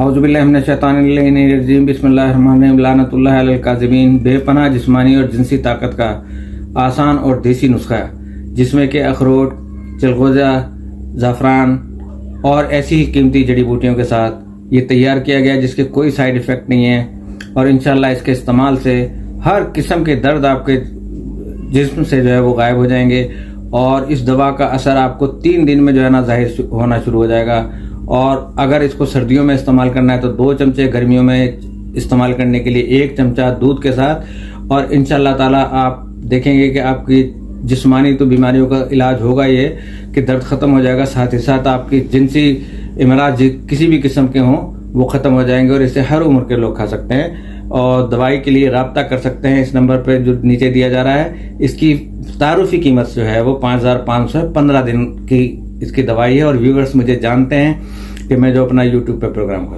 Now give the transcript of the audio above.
औज़ुबिल्लाहि मिनश्शैतानिर्रजीम बिस्मिल्लाहिर्रहमानिर्रहीम लानतुल्लाहि अलल काज़िबीन। बेपनाह जिस्मानी और जिनसी ताकत का आसान और देसी नुस्खा जिसमें कि अखरोट, चिलगोज़ा, ज़ाफ़रान और ऐसी ही कीमती जड़ी बूटियों के साथ ये तैयार किया गया जिसके कोई साइड इफ़ेक्ट नहीं है और इंशाअल्लाह इसके इस्तेमाल से हर किस्म के दर्द आपके जिस्म से जो है वो गायब हो जाएंगे और इस दवा का असर आपको 3 दिन में जो है ना ज़ाहिर होना शुरू हो जाएगा। और अगर इसको सर्दियों में इस्तेमाल करना है तो 2 चमचे, गर्मियों में इस्तेमाल करने के लिए 1 चमचा दूध के साथ। और इंशाअल्लाह ताला आप देखेंगे कि आपकी जिस्मानी तो बीमारियों का इलाज होगा ये कि दर्द ख़त्म हो जाएगा, साथ ही साथ आपकी जिनसी इमराज किसी भी किस्म के हों वो ख़त्म हो जाएंगे और इसे हर उम्र के लोग खा सकते हैं। और दवाई के लिए राब्ता कर सकते हैं इस नंबर पर जो नीचे दिया जा रहा है। इसकी तारुफी कीमत जो है वो 5500 15 दिन की इसकी दवाई है। और व्यूअर्स मुझे जानते हैं कि मैं जो अपना यूट्यूब पे प्रोग्राम करता हूं।